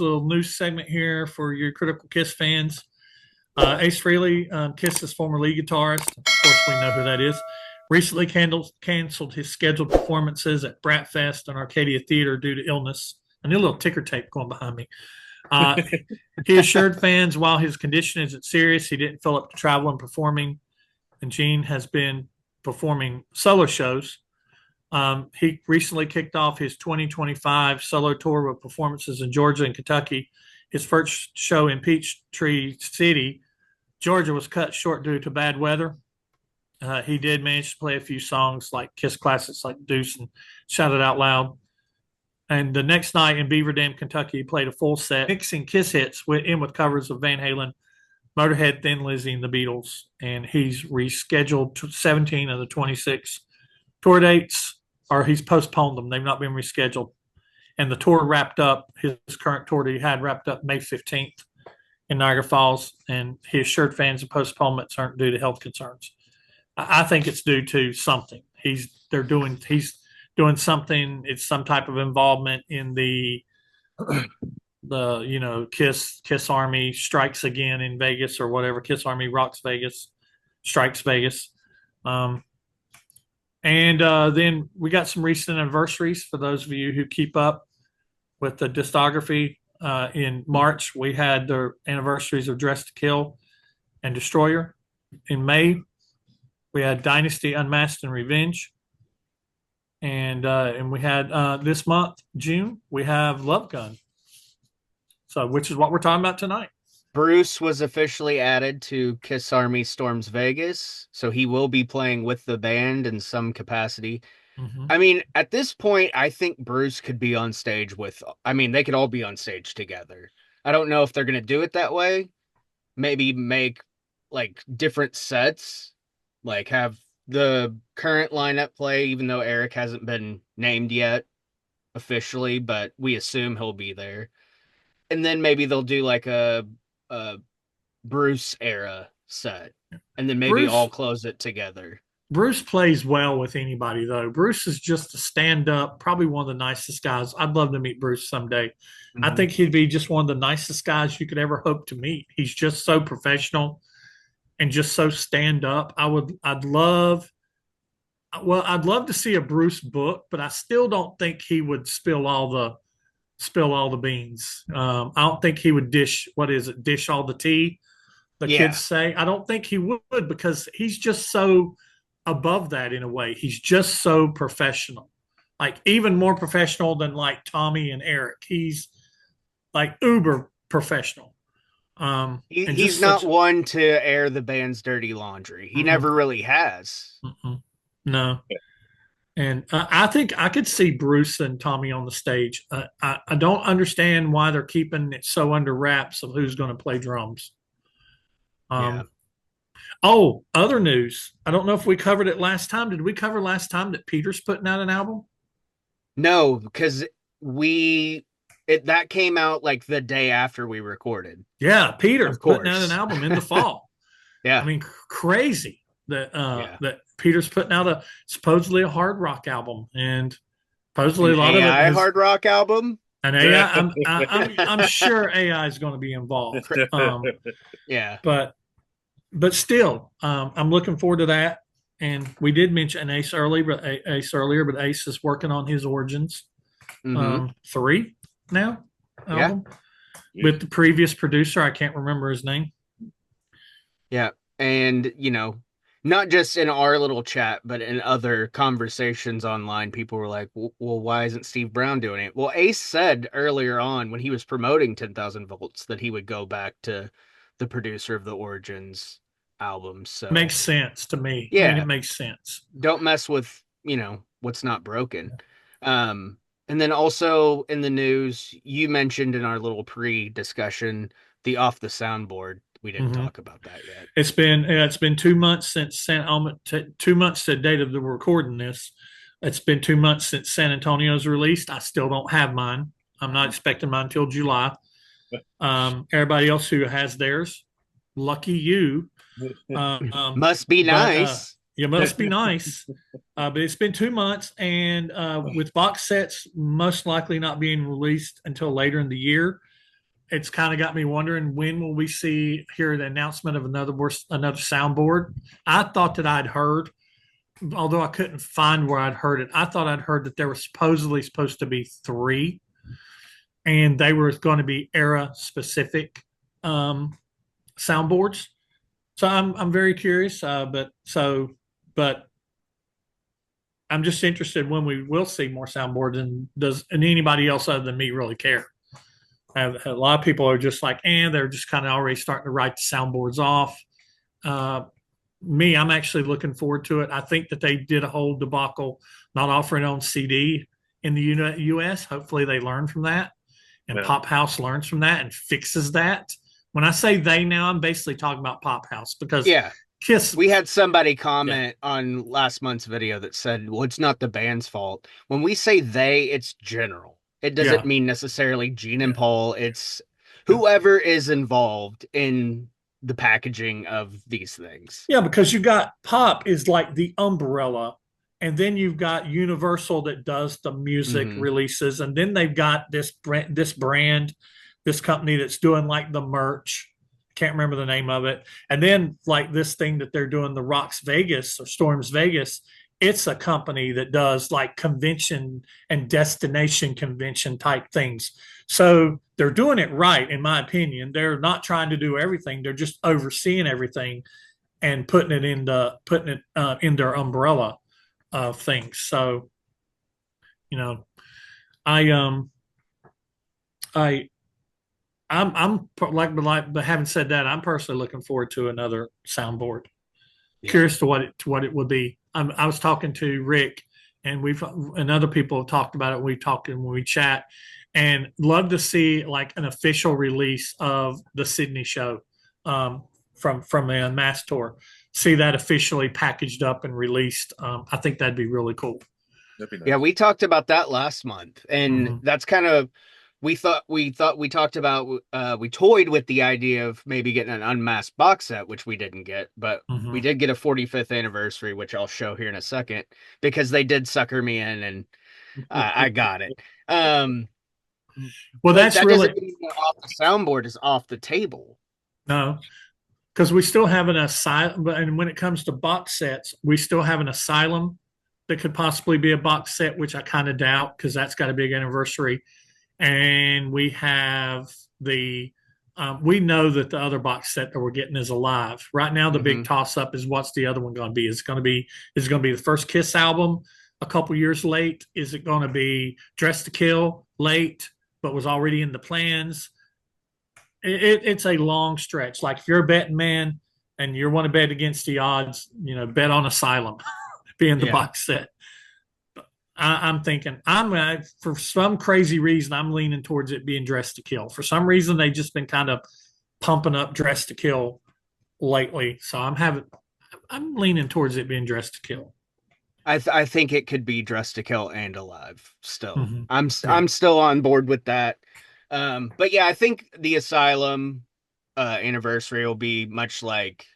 little news segment here for your critical Kiss fans. Ace Frehley, Kiss's former lead guitarist, of course we know who that is, recently canceled his scheduled performances at Bratfest and Arcadia Theater due to illness. A new little ticker tape going behind me. Uh, he assured fans while his condition isn't serious, he didn't fill up to travel and performing. And Gene has been performing solo shows. He recently kicked off his 2025 solo tour with performances in Georgia and Kentucky. His first show in Peachtree City, Georgia, was cut short due to bad weather. He did manage to play a few songs like Kiss classics like Deuce and Shout It Out Loud. And the next night in Beaver Dam, Kentucky, he played a full set, mixing Kiss hits in with covers of Van Halen, Motorhead, Thin Lizzy, and the Beatles. And he's rescheduled 17 of the 26 tour dates, or he's postponed them. They've not been rescheduled. And the tour wrapped up, his current tour that he had wrapped up May 15th in Niagara Falls. And he assured fans the postponements aren't due to health concerns. I think it's due to something. He's doing something. It's some type of involvement in the Kiss Army strikes again in Vegas or whatever. Kiss Army rocks Vegas, strikes Vegas. And then we got some recent anniversaries for those of you who keep up with the discography. In March, we had the anniversaries of Dress to Kill and Destroyer. In May, we had Dynasty, Unmasked, and Revenge. And we had this month, June, we have Love Gun. So, which is what we're talking about tonight. Bruce was officially added to Kiss Army Storms Vegas, so he will be playing with the band in some capacity. Mm-hmm. I mean, at this point, I think Bruce could be on stage they could all be on stage together. I don't know if they're going to do it that way. Maybe make like different sets, like have the current lineup play, even though Eric hasn't been named yet officially, but we assume he'll be there. And then maybe they'll do like a Bruce era set, and then maybe all close it together. Bruce plays well with anybody, though. Bruce is just a stand-up, probably one of the nicest guys. I'd love to meet Bruce someday. Mm-hmm. I think he'd be just one of the nicest guys you could ever hope to meet. He's just so professional and just so stand-up. I'd love to see a Bruce book, but I still don't think he would spill all the beans. I don't think he would dish all the tea, kids say. I don't think he would, because he's just so above that in a way. He's just so professional, like even more professional than like Tommy and Eric. He's like uber professional. He's not one to air the band's dirty laundry. He never really has. No. And I think I could see Bruce and Tommy on the stage. I don't understand why they're keeping it so under wraps of who's going to play drums. Oh, other news. I don't know if we covered it last time. Did we cover last time that Peter's putting out an album? No, because that came out like the day after we recorded. Yeah, Peter's putting out an album in the fall. Yeah. I mean, crazy that Peter's putting out supposedly a hard rock album, and supposedly a lot of it is hard rock album. An AI. I'm sure AI is going to be involved. Yeah, but still, I'm looking forward to that. And we did mention Ace earlier, but Ace is working on his Origins 3 now album with the previous producer. I can't remember his name. Yeah, and not just in our little chat, but in other conversations online, people were like, well, why isn't Steve Brown doing it? Well, Ace said earlier on when he was promoting 10,000 Volts that he would go back to the producer of the Origins album. So makes sense to me. Yeah. I mean, it makes sense. Don't mess with, what's not broken. And then also in the news, you mentioned in our little pre-discussion, the Off the Soundboard. We didn't talk about that yet. It's been 2 months since 2 months to the date of the recording this. It's been 2 months since San Antonio's released. I still don't have mine. I'm not expecting mine until July. Everybody else who has theirs, lucky you. Must be nice. You must be nice. But it's been 2 months, and with box sets most likely not being released until later in the year, it's kind of got me wondering, when will we hear the announcement of another soundboard? I thought that I'd heard, although I couldn't find where I'd heard it. I thought I'd heard that there were supposed to be three, and they were going to be era specific um, soundboards. So I'm very curious, but I'm just interested when we will see more soundboards, and does and anybody else other than me really care? A lot of people are just like, they're just kind of already starting to write the soundboards off. Uh, Me, I'm actually looking forward to it. I think that they did a whole debacle not offering on CD in the US. Hopefully, they learn from that, and Yeah. Pop House learns from that and fixes that. When I say they now, I'm basically talking about Pop House, because Yeah. Kiss. We had somebody comment on last month's video that said, well, it's not the band's fault. When we say they, it's general. It doesn't Yeah. mean necessarily Gene and Paul. It's whoever is involved in the packaging of these things. Yeah, because you've got Pop is like the umbrella, and then you've got Universal that does the music Mhm. releases, and then they've got this brand, this company that's doing like the merch. Can't remember the name of it. And then like this thing that they're doing, the Rocks Vegas or Storms Vegas, it's a company that does like convention and destination convention type things. So they're doing it right, in my opinion. They're not trying to do everything. They're just overseeing everything and putting it in their umbrella of things. So, you know, I I but having said that, I'm personally looking forward to another soundboard. Yeah. Curious to what it would be. I was talking to Rick, and other people have talked about it. We talked when we chat, and love to see like an official release of the Sydney show from the Unmasked tour. See that officially packaged up and released. I think that'd be really cool. That'd be nice. Yeah, we talked about that last month, and Mhm. that's kind of we talked about we toyed with the idea of maybe getting an unmasked box set, which we didn't get, but we Mhm. did get a 45th anniversary, which I'll show here in a second because they did sucker me in, and I got it. Well, But that's that really doesn't mean that off the soundboard is off the table. no, because we still have an asylum. And when it comes to box sets, we still have an asylum that could possibly be a box set, which I kind of doubt because that's got a big anniversary. And we have we know that the other box set that we're getting is alive. Right now, the big Mhm. toss up is what's the other one going to be? Is it going to be the first Kiss album a couple years late? Is it going to be Dress to Kill late, but was already in the plans? It's a long stretch. Like if you're a betting man and you want to bet against the odds, bet on Asylum being the Yeah. box set. I'm thinking for some crazy reason I'm leaning towards it being Dressed to Kill. For some reason they've just been kind of pumping up Dressed to Kill lately, so I'm leaning towards it being Dressed to Kill. I think it could be Dress to Kill and Alive still. Mm-hmm. I'm still on board with that. But yeah, I think the Asylum anniversary will be much like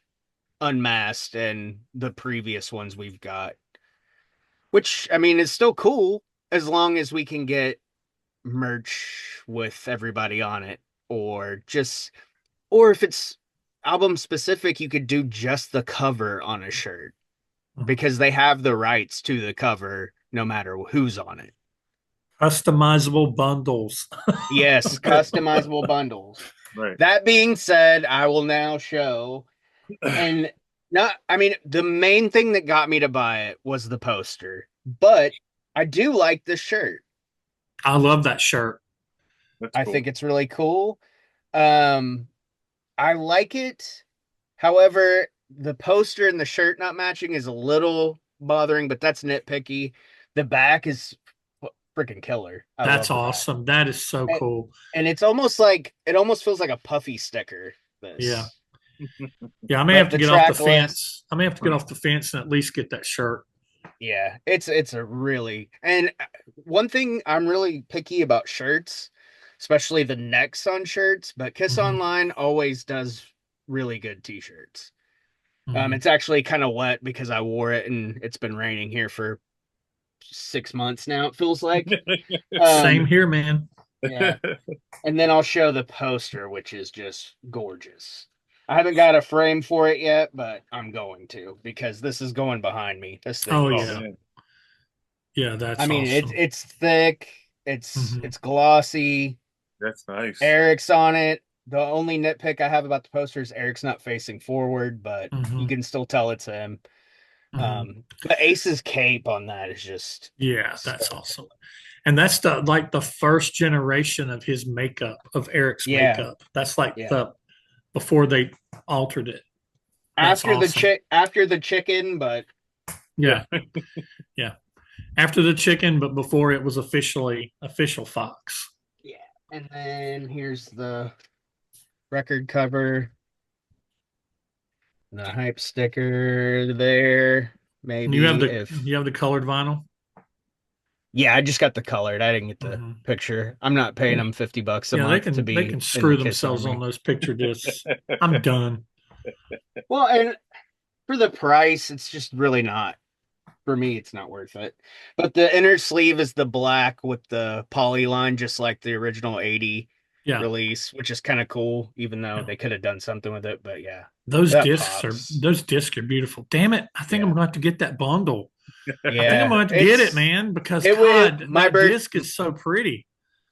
Unmasked and the previous ones we've got. Which I mean is still cool as long as we can get merch with everybody on it, or if it's album specific, you could do just the cover on a shirt because they have the rights to the cover no matter who's on it. Customizable bundles. Yes, customizable bundles. Right. That being said, I will now show, and I mean, the main thing that got me to buy it was the poster, but I do like the shirt. I love that shirt. That's I cool. think it's really cool. Um, I like it. However, the poster and the shirt not matching is a little bothering, but that's nitpicky. The back is freaking killer. I That's love the back. awesome. That is so And, cool. and it's almost like it almost feels like a puffy sticker. Yeah. This. Yeah, I may But have to the get off the track list- fence. I may have to get off the fence and at least get that shirt. Yeah, it's a really, and one thing I'm really picky about shirts, especially the necks on shirts, but Kiss Mhm. Online always does really good t-shirts. Mhm. It's actually kind of wet because I wore it and it's been raining here for 6 months now, it feels like. Same here, man. Yeah. And then I'll show the poster, which is just gorgeous. I haven't got a frame for it yet, but I'm going to because this is going behind me. This thing Oh Oh is, yeah, man, yeah, I that's mean, awesome. it's thick, Hmm. it's glossy. that's nice. Eric's on it. The only nitpick I have about the poster is Eric's not facing forward, but Hmm. you can still tell it's him. Hmm. But Ace's cape on that is just Yeah, so that's awesome. And that's the like the first generation of his makeup, of Eric's yeah, makeup. That's like yeah. the before they altered it. That's awesome. After the chicken, but Yeah. Yeah, yeah. After the chicken, but before it was official Fox. yeah. And then here's the record cover, the hype sticker there. And you have Maybe if the colored vinyl. yeah, I just got the colored. I didn't get the Hmm. picture. I'm not paying them $50 a Yeah, month to they be can in the screw Kiss themselves on Army. those picture discs. I'm done. Well, and for the price, it's just really not. For me, it's not worth it. But the inner sleeve is the black with the poly line, just like the original 80 Yeah, release, which is kind of cool, even though yeah. they could have done something with it. But yeah, that pops. Those discs are beautiful. Damn it! I think I'm Yeah. gonna have to get that bundle. I think I'm Yeah. gonna have to get it, man, because It was God, that disc is so pretty.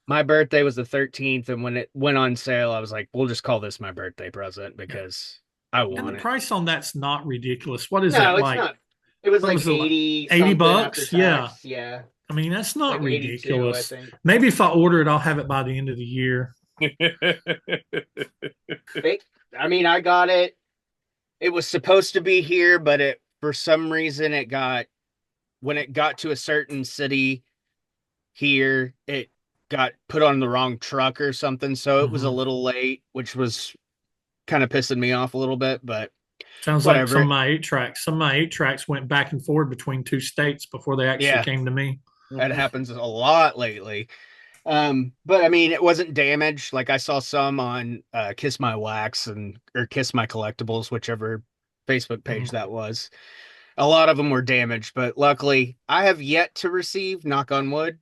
my birthday was the 13th, and when it went on sale, I was like, we'll just call this my birthday present Yeah, because I and the want it. price on that's not ridiculous. What is No, that it's like? not. It was What like was it like? 80 80 something after bucks? Yeah. tax. Yeah. I mean, that's not Like 82, I ridiculous. think. Maybe if I order it, I'll have it by the end of the year. They, I mean, I got it. It was supposed to be here, but it for some reason it got when it got to a certain city here, it got put on the wrong truck or something, so it was a Hmm. little late, which was kind of pissing me off a little bit, but Sounds like whatever. some of my eight tracks went back and forth between two states before they actually Yeah, came to me. that happens a lot lately. But I mean, it wasn't damaged. Like I saw some on Kiss My Wax and or Kiss My Collectibles, whichever Facebook page Mhm. that was. A lot of them were damaged, but luckily, I have yet to receive, knock on wood,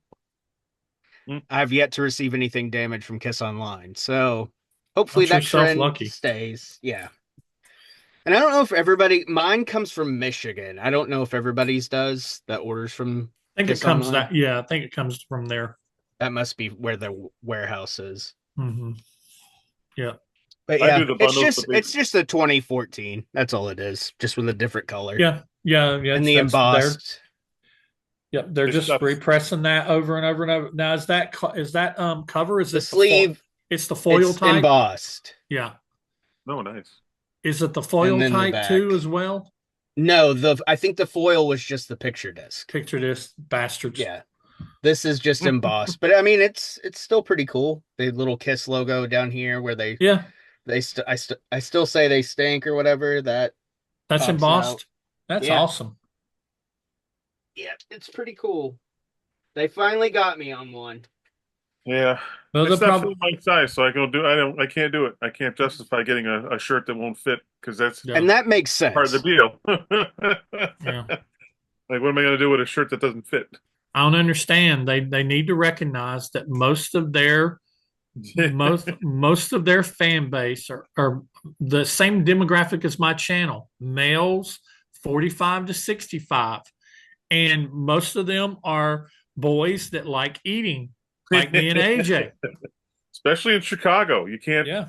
I have yet to receive anything damaged from Kiss Online. So hopefully Count that yourself trend lucky. stays. Yeah. And I don't know if everybody, mine comes from Michigan. I don't know if everybody's does that orders from I think it Kiss comes Online. that, yeah, I think it comes from there. That must be where the warehouse is. Hmm. Yeah. But I yeah, do the bundles, but they it's just a 2014. That's all it is, just with a different color. Yeah. Yeah. Yeah. And the That's there. embossed. Yep. They're they just stuff. repressing that over and over and over. Now, is that cover? Is The it the foil? sleeve, It's the foil it's type? embossed. Yeah. No, nice. Is it the And foil then the type too back. as well? No, the I think the foil was just the picture disc. Picture this, bastards. Yeah. This is just embossed, but I mean it's still pretty cool. The little Kiss logo down here where Yeah. I still say they stink or whatever that That's pops out. embossed. That's Yeah, awesome. yeah, it's pretty cool. They finally got me on one. Yeah, Well, the it's not problem, for my size, so I can't do it. I can't justify getting a shirt that won't fit because that's yeah. And that makes part of the sense. deal. Yeah. Like, what am I going to do with a shirt that doesn't fit? I don't understand. They need to recognize that most of their fan base are the same demographic as my channel, males 45 to 65. And most of them are boys that like eating, like me and AJ. Especially in Chicago, Yeah.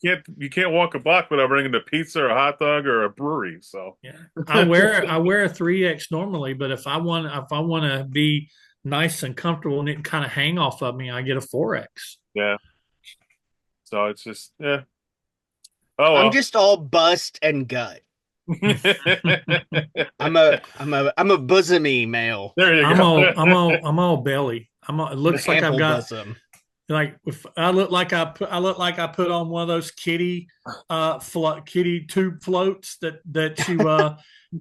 you can't walk a block without bringing a pizza or a hot dog or a brewery. So Yeah. I wear a 3X normally, but if I want to be nice and comfortable and it kind of hang off of me, I get a 4X. yeah, so it's just yeah. Oh I'm well. just all bust and gut. I'm a bosomy male. There you I'm all belly. It An looks like I've ample got bosom. like if I look like I put on one of those kitty tube floats that you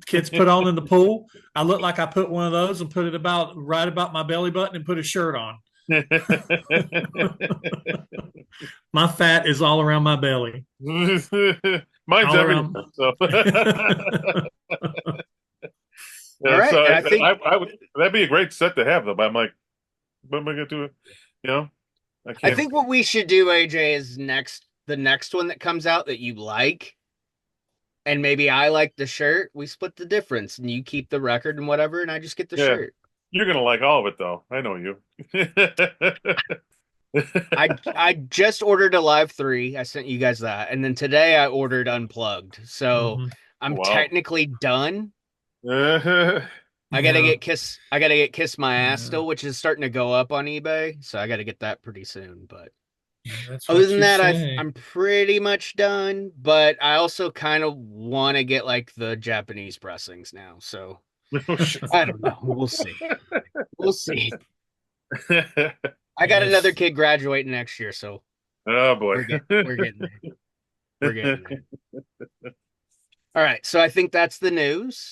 kids put on in the pool. I look like I put one of those and put it right about my belly button and put a shirt on. go. My fat is all around my belly. Mine's All everywhere. around. So. All Yeah, right, so and I think I would that'd be a great set to have though. But I'm like, what am I gonna do? You know? I I can't. think what we should do, AJ, is the next one that comes out that you like, and maybe I like the shirt. We split the difference, and you keep the record and whatever, and I just get the Yeah, shirt. you're gonna like all of it though. I know you. I just ordered a Live 3. I sent you guys that, and then today I ordered Unplugged. So Mhm. I'm Wow. technically done. Yeah. I gotta Yeah. get Kiss My Ass Yeah. still, which is starting to go up on eBay. So I gotta get that pretty soon. But That's other what than you that, say. I'm pretty much done. But I also kind of want to get like the Japanese pressings now. So Oh, shit. I don't know. We'll see. We'll see. I got another Yes. kid graduating next year, so Oh boy. we're getting there. We're getting there. All right, so I think that's the news.